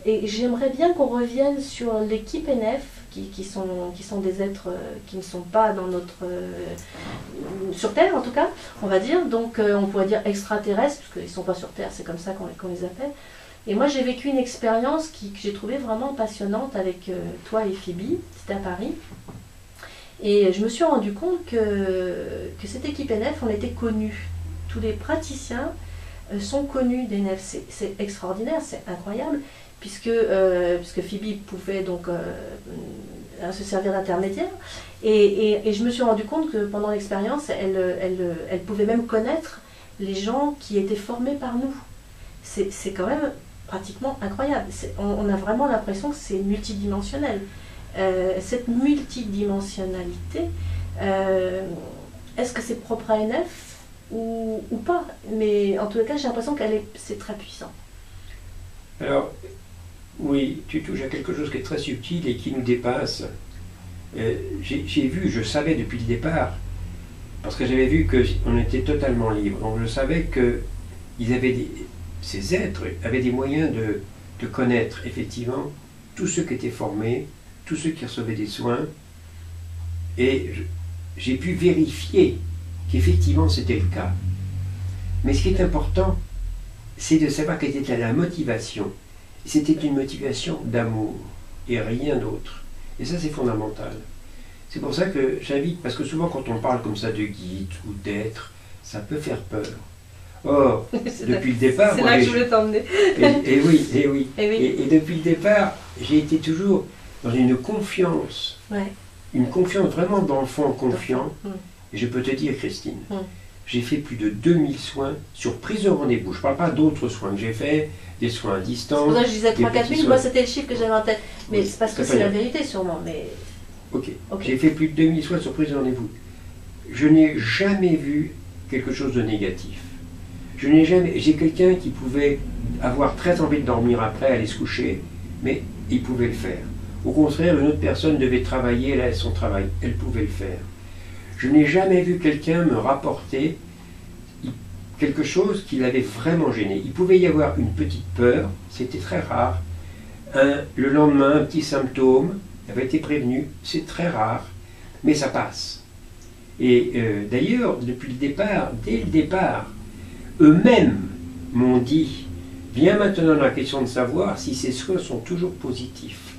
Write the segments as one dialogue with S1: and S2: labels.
S1: Et j'aimerais bien qu'on revienne sur l'équipe NF, qui sont des êtres qui ne sont pas dans notre... sur Terre en tout cas, on va dire. Donc on pourrait dire extraterrestres, parce qu'ils ne sont pas sur Terre, c'est comme ça qu'on les appelle. Et moi j'ai vécu une expérience que j'ai trouvée vraiment passionnante avec toi et Phoebe, c'était à Paris. Et je me suis rendu compte que cette équipe NF, on était connus. Tous les praticiens sont connus des NF. C'est extraordinaire, c'est incroyable, puisque Phoebe pouvait donc se servir d'intermédiaire. Et je me suis rendu compte que pendant l'expérience, elle pouvait même connaître les gens qui étaient formés par nous. C'est quand même pratiquement incroyable. On a vraiment l'impression que c'est multidimensionnel. Cette multidimensionnalité, est-ce que c'est propre à NF ou pas? Mais en tout cas, j'ai l'impression c'est très puissant.
S2: Alors, oui, tu touches à quelque chose qui est très subtil et qui nous dépasse. Je savais depuis le départ, parce que j'avais vu qu'on était totalement libre. Donc je savais que ces êtres avaient des moyens de connaître effectivement tous ceux qui étaient formés, tous ceux qui recevaient des soins, et j'ai pu vérifier qu'effectivement c'était le cas. Mais ce qui est important, c'est de savoir quelle était la motivation. C'était une motivation d'amour et rien d'autre. Et ça, c'est fondamental. C'est pour ça que j'invite, parce que souvent quand on parle comme ça de guide ou d'être, ça peut faire peur. Or, depuis le départ...
S1: C'est là que je voulais t'emmener.
S2: Et oui. Et depuis le départ, j'ai été toujours dans une confiance.
S1: Ouais.
S2: Une confiance vraiment d'enfant confiant. Et je peux te dire, Christine, j'ai fait plus de 2000 soins sur prise de rendez-vous. Je ne parle pas d'autres soins que j'ai fait, des soins à distance. C'est
S1: pour ça que je disais 3-4 000, moi c'était le chiffre que j'avais en tête. Mais c'est parce que c'est la vérité sûrement. Mais...
S2: Ok. J'ai fait plus de 2000 soins sur prise de rendez-vous. Je n'ai jamais vu quelque chose de négatif. J'ai quelqu'un qui pouvait avoir très envie de dormir après, aller se coucher, mais il pouvait le faire. Au contraire, une autre personne devait travailler, elle avait son travail, elle pouvait le faire. Je n'ai jamais vu quelqu'un me rapporter quelque chose qui l'avait vraiment gêné. Il pouvait y avoir une petite peur, c'était très rare. Le lendemain, un petit symptôme avait été prévenu, c'est très rare, mais ça passe. Et d'ailleurs, depuis le départ, dès le départ, eux-mêmes m'ont dit, vient maintenant la question de savoir si ces soins sont toujours positifs.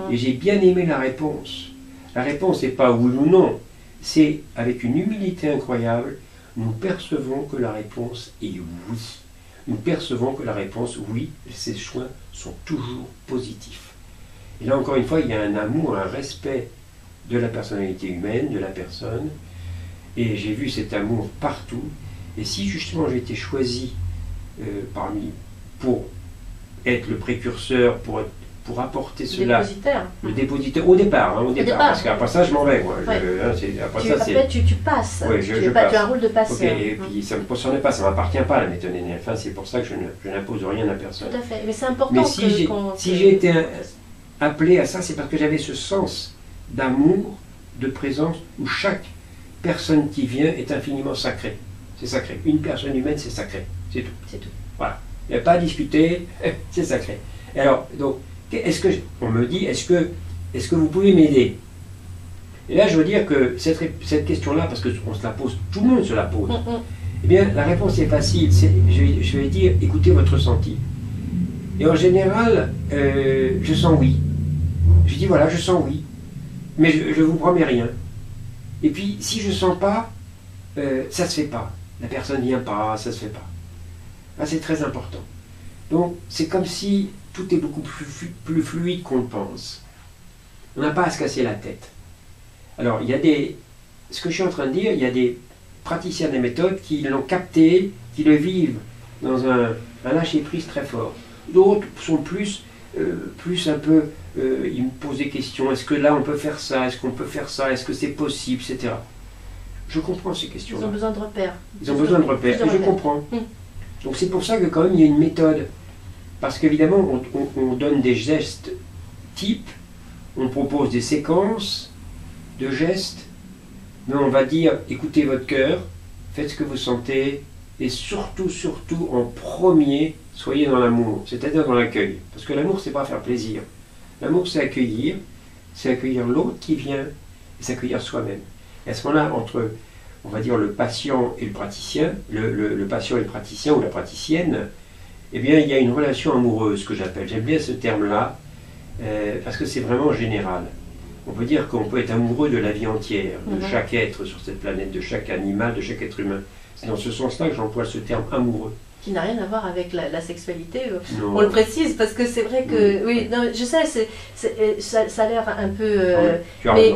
S2: Et j'ai bien aimé la réponse. La réponse n'est pas oui ou non, c'est avec une humilité incroyable, nous percevons que la réponse est oui. Nous percevons que la réponse oui, ces soins sont toujours positifs. Et là encore une fois, il y a un amour, un respect de la personnalité humaine, de la personne, et j'ai vu cet amour partout. Et si justement j'ai été choisi pour être le précurseur, pour apporter cela, le dépositaire, au départ, parce qu'après ça je m'en vais. Moi.
S1: Après tu passes,
S2: ouais,
S1: tu as un rôle de passeur.
S2: Okay, et puis ça ne me concernait pas, ça ne m'appartient pas la méthode NF, c'est pour ça que je n'impose rien à personne.
S1: Tout à fait, mais c'est important.
S2: Mais si j'ai été appelé à ça, c'est parce que j'avais ce sens d'amour, de présence, où chaque personne qui vient est infiniment sacrée. C'est sacré. Une personne humaine, c'est sacré. C'est tout.
S1: C'est tout.
S2: Voilà. Il n'y a pas à discuter, c'est sacré. Et alors, donc, on me dit, est-ce que vous pouvez m'aider? Et là, je veux dire que cette question-là, parce qu'on se la pose, tout le monde se la pose, eh bien, la réponse est facile. Je vais dire, écoutez votre ressenti. Et en général, je sens oui. Je dis, voilà, je sens oui. Mais je ne vous promets rien. Et puis, si je ne sens pas, ça ne se fait pas. La personne ne vient pas, ça ne se fait pas. Là, c'est très important. Donc, c'est comme si tout est beaucoup plus fluide qu'on le pense. On n'a pas à se casser la tête. Alors, ce que je suis en train de dire, il y a des praticiens des méthodes qui l'ont capté, qui le vivent dans un lâcher-prise très fort. D'autres sont plus un peu, ils me posent des questions, est-ce que là on peut faire ça, est-ce qu'on peut faire ça, est-ce que c'est possible, etc. Je comprends ces questions-là.
S1: Ils ont besoin de repères.
S2: Ils ont besoin de repères, et je comprends. Donc c'est pour ça que quand même il y a une méthode. Parce qu'évidemment, on donne des gestes types, on propose des séquences de gestes, mais on va dire, écoutez votre cœur, faites ce que vous sentez, Et surtout, surtout, en premier, soyez dans l'amour, c'est-à-dire dans l'accueil. Parce que l'amour, c'est pas faire plaisir. L'amour, c'est accueillir l'autre qui vient, et s'accueillir soi-même. Et à ce moment-là, entre, on va dire, le patient et le praticien, le patient et le praticien ou la praticienne, eh bien, il y a une relation amoureuse que j'appelle. J'aime bien ce terme-là, parce que c'est vraiment général. On peut dire qu'on peut être amoureux de la vie entière, de chaque être sur cette planète, de chaque animal, de chaque être humain. C'est dans ce sens-là que j'emploie ce terme amoureux.
S1: Qui n'a rien à voir avec la sexualité, on le précise, parce que c'est vrai que, oui, non, je sais, ça a l'air un peu...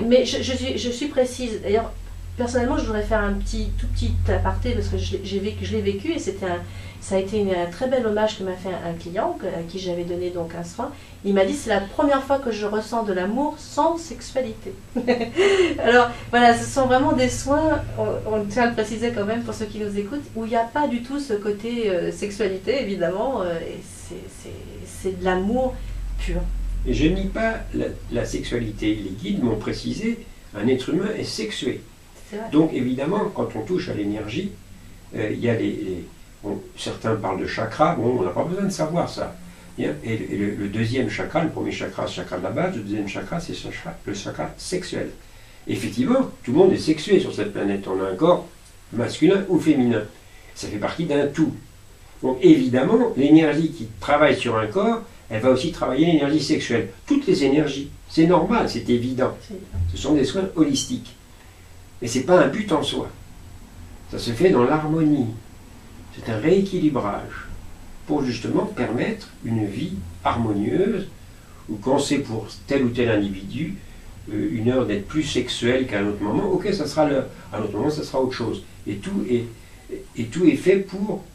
S1: mais je suis précise. D'ailleurs, personnellement, je voudrais faire un tout petit aparté, parce que je l'ai vécu, et ça a été un très bel hommage que m'a fait un client, à qui j'avais donné donc un soin. Il m'a dit, c'est la première fois que je ressens de l'amour sans sexualité. Alors, voilà, ce sont vraiment des soins, on tient à le préciser quand même pour ceux qui nous écoutent, où il n'y a pas du tout ce côté sexualité, évidemment, et c'est de l'amour pur.
S2: Et je nie pas la sexualité. Les guides m'ont précisé, un être humain est sexué. Donc, évidemment, quand on touche à l'énergie, il y a certains parlent de chakra, bon, on n'a pas besoin de savoir ça. Et le deuxième chakra, le premier chakra, c'est le chakra de la base, le deuxième chakra, c'est le chakra sexuel. Et effectivement, tout le monde est sexué sur cette planète. On a un corps masculin ou féminin. Ça fait partie d'un tout. Donc évidemment, l'énergie qui travaille sur un corps, elle va aussi travailler l'énergie sexuelle. Toutes les énergies. C'est normal, c'est évident. Ce sont des soins holistiques. Mais ce n'est pas un but en soi. Ça se fait dans l'harmonie. C'est un rééquilibrage pour justement permettre une vie harmonieuse, ou quand c'est pour tel ou tel individu, une heure d'être plus sexuel qu'à un autre moment, ok, ça sera à un autre moment, ça sera autre chose. Et tout est fait pour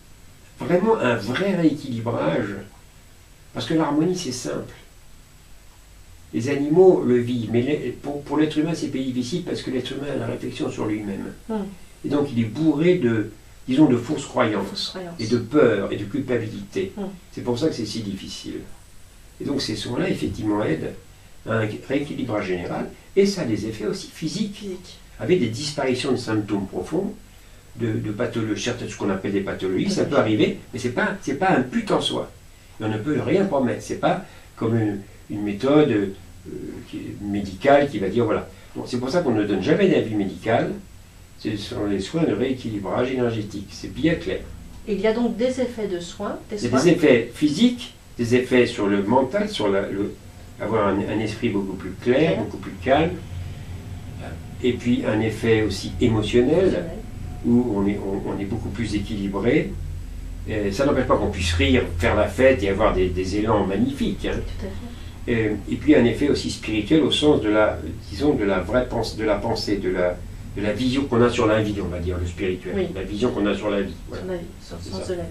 S2: vraiment un vrai rééquilibrage, parce que l'harmonie c'est simple. Les animaux le vivent, mais pour l'être humain c'est pas difficile, parce que l'être humain a la réflexion sur lui-même. Et donc il est bourré de, disons, de fausses croyances, et de peur, et de culpabilité. C'est pour ça que c'est si difficile. Et donc ces soins-là, effectivement, aident à un rééquilibrage général, et ça a des effets aussi physiques, avec des disparitions de symptômes profonds, de pathologies, certaines, ce qu'on appelle des pathologies, ça peut arriver, mais c'est pas un but en soi. Et on ne peut rien promettre. C'est pas comme une méthode médicale qui va dire, voilà. C'est pour ça qu'on ne donne jamais d'avis médical. Ce sont les soins de rééquilibrage énergétique, c'est bien clair.
S1: Il y a donc des effets de soins,
S2: Il y a des effets physiques, des effets sur le mental, sur avoir un esprit beaucoup plus clair, beaucoup plus calme, et puis un effet aussi émotionnel, où on est beaucoup plus équilibré. Et ça n'empêche pas qu'on puisse rire, faire la fête et avoir des élans magnifiques. Hein.
S1: Tout à fait.
S2: Et puis un effet aussi spirituel au sens de la vraie pensée, de la pensée, de la vision qu'on a sur la vie, on va dire, le spirituel, la vision qu'on a sur la vie.
S1: Sur la vie, sur le sens de la vie.